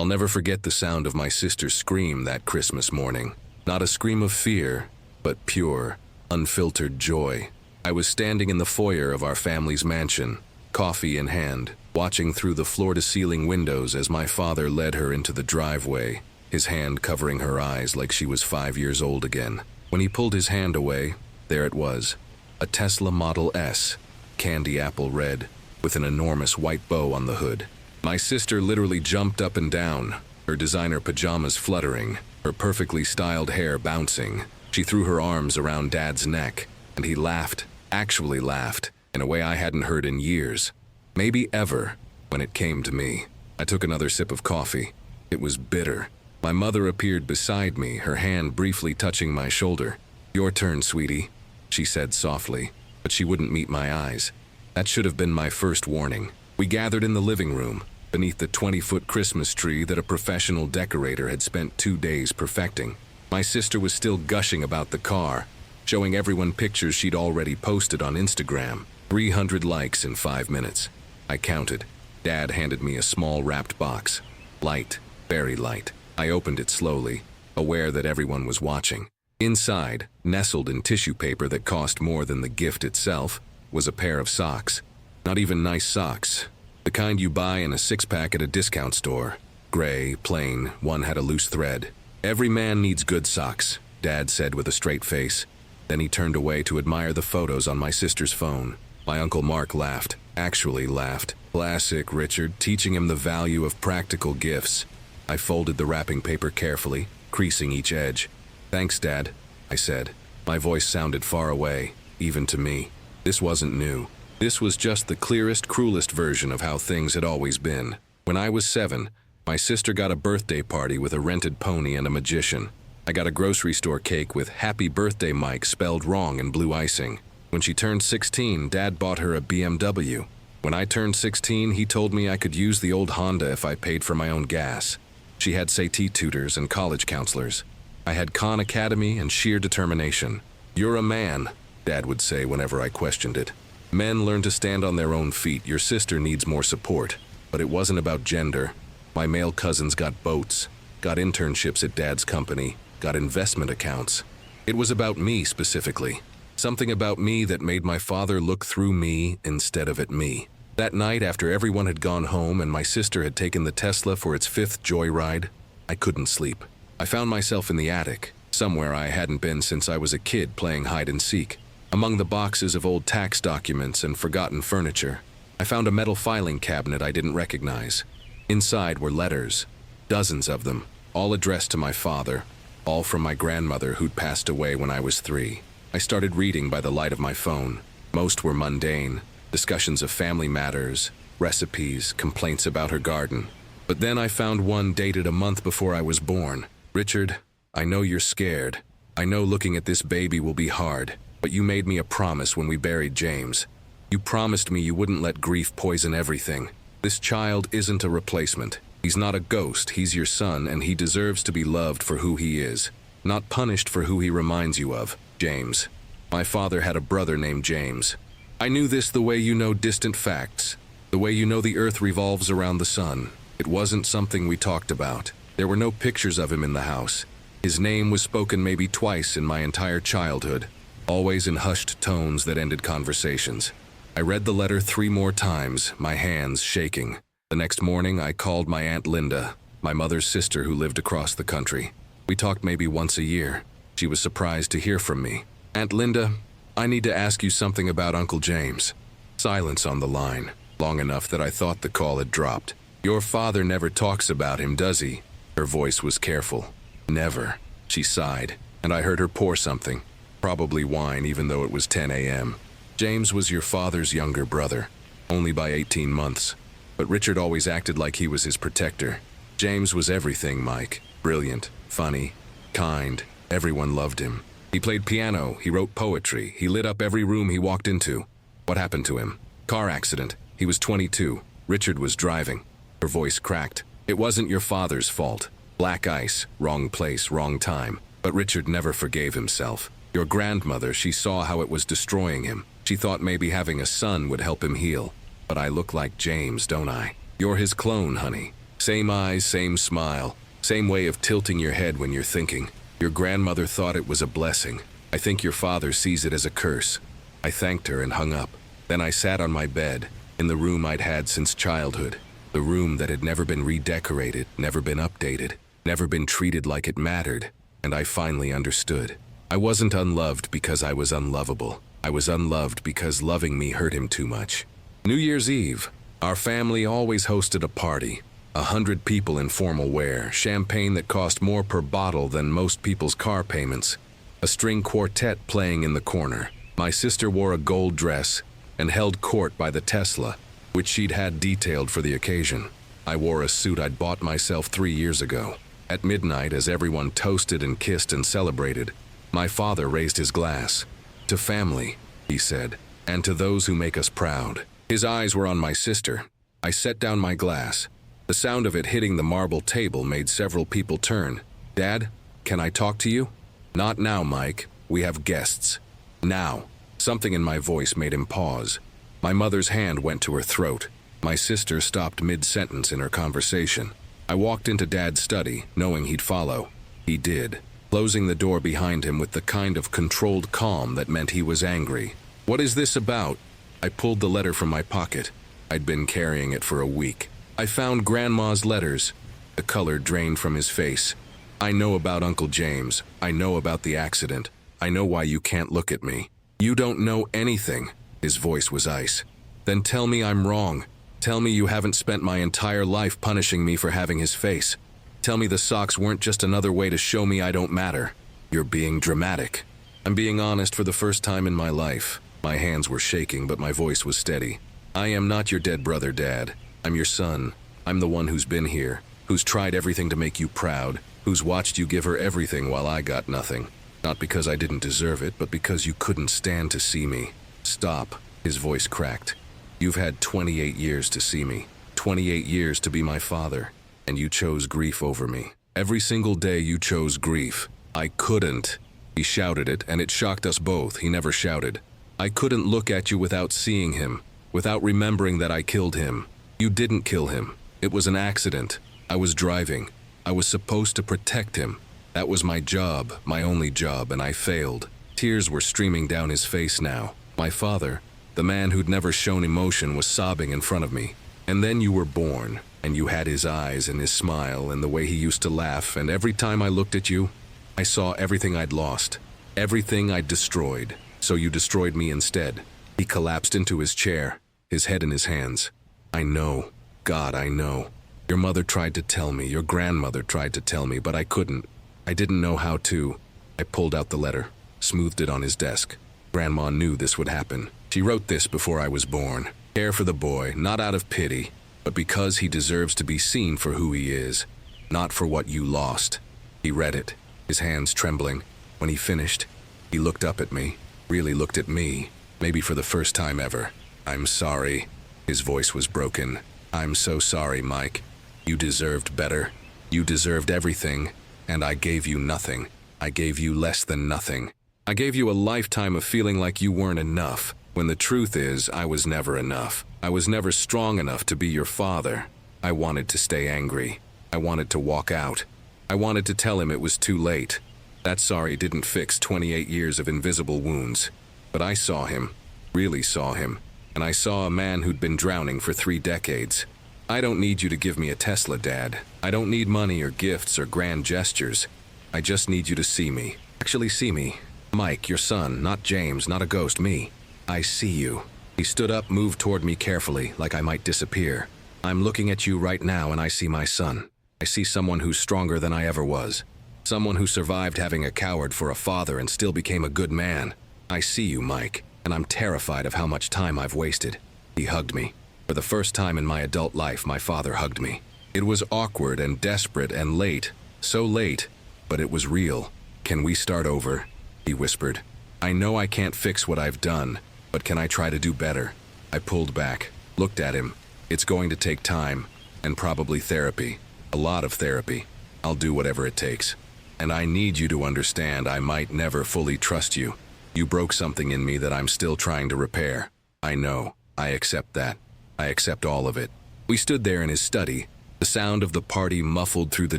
I'll never forget the sound of my sister's scream that Christmas morning. Not a scream of fear, but pure, unfiltered joy. I was standing in the foyer of our family's mansion, coffee in hand, watching through the floor-to-ceiling windows as my father led her into the driveway, his hand covering her eyes like she was 5 years old again. When he pulled his hand away, there it was, a Tesla Model S, candy apple red, with an enormous white bow on the hood. My sister literally jumped up and down, her designer pajamas fluttering, her perfectly styled hair bouncing. She threw her arms around Dad's neck, and he laughed, actually laughed, in a way I hadn't heard in years, maybe ever, when it came to me. I took another sip of coffee. It was bitter. My mother appeared beside me, her hand briefly touching my shoulder. "Your turn, sweetie," she said softly, but she wouldn't meet my eyes. That should have been my first warning. We gathered in the living room, beneath the 20-foot Christmas tree that a professional decorator had spent 2 days perfecting. My sister was still gushing about the car, showing everyone pictures she'd already posted on Instagram. 300 likes in 5 minutes. I counted. Dad handed me a small wrapped box. Light, very light. I opened it slowly, aware that everyone was watching. Inside, nestled in tissue paper that cost more than the gift itself, was a pair of socks. Not even nice socks. The kind you buy in a six-pack at a discount store. Gray, plain, one had a loose thread. "Every man needs good socks," Dad said with a straight face. Then he turned away to admire the photos on my sister's phone. My Uncle Mark laughed, actually laughed. Classic Richard, teaching him the value of practical gifts. I folded the wrapping paper carefully, creasing each edge. "Thanks, Dad," I said. My voice sounded far away, even to me. This wasn't new. This was just the clearest, cruelest version of how things had always been. When I was 7, my sister got a birthday party with a rented pony and a magician. I got a grocery store cake with "Happy Birthday, Mike" spelled wrong in blue icing. When she turned 16, Dad bought her a BMW. When I turned 16, he told me I could use the old Honda if I paid for my own gas. She had SAT tutors and college counselors. I had Khan Academy and sheer determination. "You're a man," Dad would say whenever I questioned it. "Men learn to stand on their own feet. Your sister needs more support." But it wasn't about gender. My male cousins got boats, got internships at Dad's company, got investment accounts. It was about me specifically. Something about me that made my father look through me instead of at me. That night, after everyone had gone home and my sister had taken the Tesla for its 5th joyride, I couldn't sleep. I found myself in the attic, somewhere I hadn't been since I was a kid playing hide and seek. Among the boxes of old tax documents and forgotten furniture, I found a metal filing cabinet I didn't recognize. Inside were letters, dozens of them, all addressed to my father, all from my grandmother who'd passed away when I was 3. I started reading by the light of my phone. Most were mundane, discussions of family matters, recipes, complaints about her garden. But then I found one dated a month before I was born. "Richard, I know you're scared. I know looking at this baby will be hard, but you made me a promise when we buried James. You promised me you wouldn't let grief poison everything. This child isn't a replacement. He's not a ghost, he's your son, and he deserves to be loved for who he is, not punished for who he reminds you of, James." My father had a brother named James. I knew this the way you know distant facts, the way you know the earth revolves around the sun. It wasn't something we talked about. There were no pictures of him in the house. His name was spoken maybe twice in my entire childhood, always in hushed tones that ended conversations. I read the letter 3 more times, my hands shaking. The next morning, I called my Aunt Linda, my mother's sister who lived across the country. We talked maybe once a year. She was surprised to hear from me. "Aunt Linda, I need to ask you something about Uncle James." Silence on the line, long enough that I thought the call had dropped. "Your father never talks about him, does he?" Her voice was careful. "Never." She sighed, and I heard her pour something. Probably wine, even though it was 10 a.m. "James was your father's younger brother, only by 18 months. But Richard always acted like he was his protector. James was everything, Mike. Brilliant, funny, kind. Everyone loved him. He played piano, he wrote poetry, he lit up every room he walked into." "What happened to him?" "Car accident. He was 22. Richard was driving." Her voice cracked. "It wasn't your father's fault. Black ice, wrong place, wrong time. But Richard never forgave himself. Your grandmother, she saw how it was destroying him. She thought maybe having a son would help him heal. But I look like James, don't I?" "You're his clone, honey. Same eyes, same smile, same way of tilting your head when you're thinking. Your grandmother thought it was a blessing. I think your father sees it as a curse. I thanked her and hung up. Then I sat on my bed, in the room I'd had since childhood. The room that had never been redecorated, never been updated, never been treated like it mattered. And I finally understood. I wasn't unloved because I was unlovable. I was unloved because loving me hurt him too much. New Year's Eve, our family always hosted a party. 100 people in formal wear, champagne that cost more per bottle than most people's car payments, a string quartet playing in the corner. My sister wore a gold dress and held court by the Tesla, which she'd had detailed for the occasion. I wore a suit I'd bought myself 3 years ago. At midnight, as everyone toasted and kissed and celebrated, my father raised his glass. To family, he said, and to those who make us proud. His eyes were on my sister. I set down my glass. The sound of it hitting the marble table made several people turn. Dad, can I talk to you? Not now, Mike. We have guests. Now. Something in my voice made him pause. My mother's hand went to her throat. My sister stopped mid-sentence in her conversation. I walked into Dad's study, knowing he'd follow. He did, closing the door behind him with the kind of controlled calm that meant he was angry. What is this about? I pulled the letter from my pocket. I'd been carrying it for a week. I found Grandma's letters. The color drained from his face. I know about Uncle James. I know about the accident. I know why you can't look at me. You don't know anything. His voice was ice. Then tell me I'm wrong. Tell me you haven't spent my entire life punishing me for having his face. Tell me the socks weren't just another way to show me I don't matter. You're being dramatic. I'm being honest for the first time in my life. My hands were shaking, but my voice was steady. I am not your dead brother, Dad. I'm your son. I'm the one who's been here, who's tried everything to make you proud, who's watched you give her everything while I got nothing. Not because I didn't deserve it, but because you couldn't stand to see me. Stop. His voice cracked. You've had 28 years to see me. 28 years to be my father. And you chose grief over me. Every single day you chose grief. I couldn't. He shouted it, and it shocked us both. He never shouted. I couldn't look at you without seeing him, without remembering that I killed him. You didn't kill him. It was an accident. I was driving. I was supposed to protect him. That was my job, my only job, and I failed. Tears were streaming down his face now. My father, the man who'd never shown emotion, was sobbing in front of me. And then you were born, and you had his eyes and his smile and the way he used to laugh, and every time I looked at you, I saw everything I'd lost, everything I'd destroyed. So you destroyed me instead. He collapsed into his chair, his head in his hands. I know. God, I know. Your mother tried to tell me, your grandmother tried to tell me, but I couldn't. I didn't know how to. I pulled out the letter, smoothed it on his desk. Grandma knew this would happen. She wrote this before I was born. Care for the boy, not out of pity, but because he deserves to be seen for who he is, not for what you lost. He read it, his hands trembling. When he finished, he looked up at me, really looked at me, maybe for the first time ever. I'm sorry. His voice was broken. I'm so sorry, Mike. You deserved better. You deserved everything, and I gave you nothing. I gave you less than nothing. I gave you a lifetime of feeling like you weren't enough, when the truth is I was never enough. I was never strong enough to be your father. I wanted to stay angry. I wanted to walk out. I wanted to tell him it was too late. That sorry didn't fix 28 years of invisible wounds. But I saw him, really saw him, and I saw a man who'd been drowning for 3 decades. I don't need you to give me a Tesla, Dad. I don't need money or gifts or grand gestures. I just need you to see me. Actually see me. Mike, your son, not James, not a ghost, me. I see you. He stood up, moved toward me carefully, like I might disappear. I'm looking at you right now and I see my son. I see someone who's stronger than I ever was. Someone who survived having a coward for a father and still became a good man. I see you, Mike, and I'm terrified of how much time I've wasted. He hugged me. For the first time in my adult life, my father hugged me. It was awkward and desperate and late. So late, but it was real. Can we start over? He whispered. I know I can't fix what I've done, but can I try to do better? I pulled back, looked at him. It's going to take time, and probably therapy. A lot of therapy. I'll do whatever it takes. And I need you to understand I might never fully trust you. You broke something in me that I'm still trying to repair. I know. I accept that. I accept all of it. We stood there in his study, The sound of the party muffled through the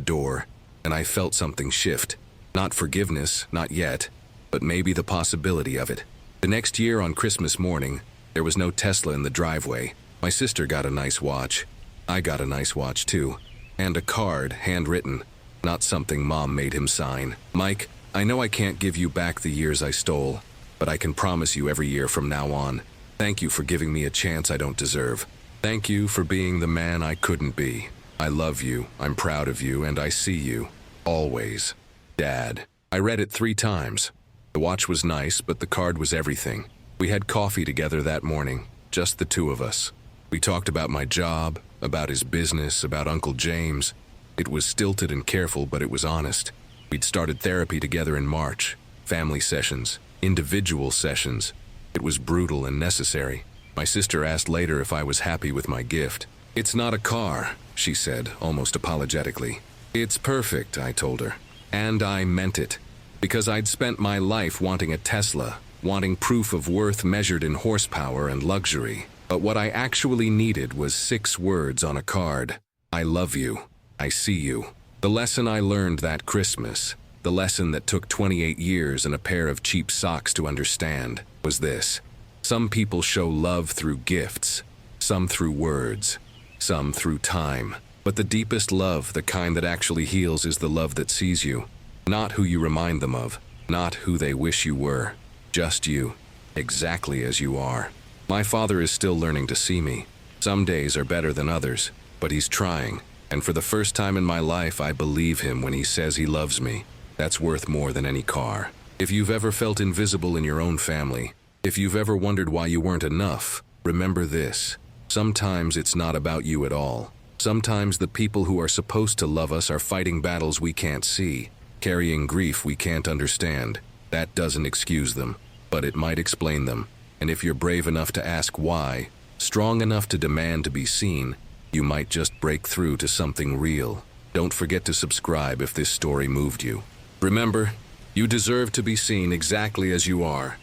door, and I felt something shift. Not forgiveness, not yet, but maybe the possibility of it. The next year on Christmas morning, there was no Tesla in the driveway. My sister got a nice watch. I got a nice watch too. And a card, handwritten, not something Mom made him sign. Mike, I know I can't give you back the years I stole, but I can promise you every year from now on, thank you for giving me a chance I don't deserve. Thank you for being the man I couldn't be. I love you, I'm proud of you, and I see you. Always. Dad. I read it 3 times. The watch was nice, but the card was everything. We had coffee together that morning, just the 2 of us. We talked about my job, about his business, about Uncle James. It was stilted and careful, but it was honest. We'd started therapy together in March. Family sessions, individual sessions. It was brutal and necessary. My sister asked later if I was happy with my gift. It's not a car, she said, almost apologetically. It's perfect, I told her. And I meant it. Because I'd spent my life wanting a Tesla, wanting proof of worth measured in horsepower and luxury. But what I actually needed was 6 words on a card. I love you. I see you. The lesson I learned that Christmas, the lesson that took 28 years and a pair of cheap socks to understand, was this. Some people show love through gifts, some through words, some through time. But the deepest love, the kind that actually heals, is the love that sees you. Not who you remind them of, not who they wish you were. Just you, exactly as you are. My father is still learning to see me. Some days are better than others, but he's trying. And for the first time in my life, I believe him when he says he loves me. That's worth more than any car. If you've ever felt invisible in your own family, if you've ever wondered why you weren't enough, remember this. Sometimes it's not about you at all. Sometimes the people who are supposed to love us are fighting battles we can't see, carrying grief we can't understand. That doesn't excuse them, but it might explain them. And if you're brave enough to ask why, strong enough to demand to be seen, you might just break through to something real. Don't forget to subscribe if this story moved you. Remember, you deserve to be seen exactly as you are.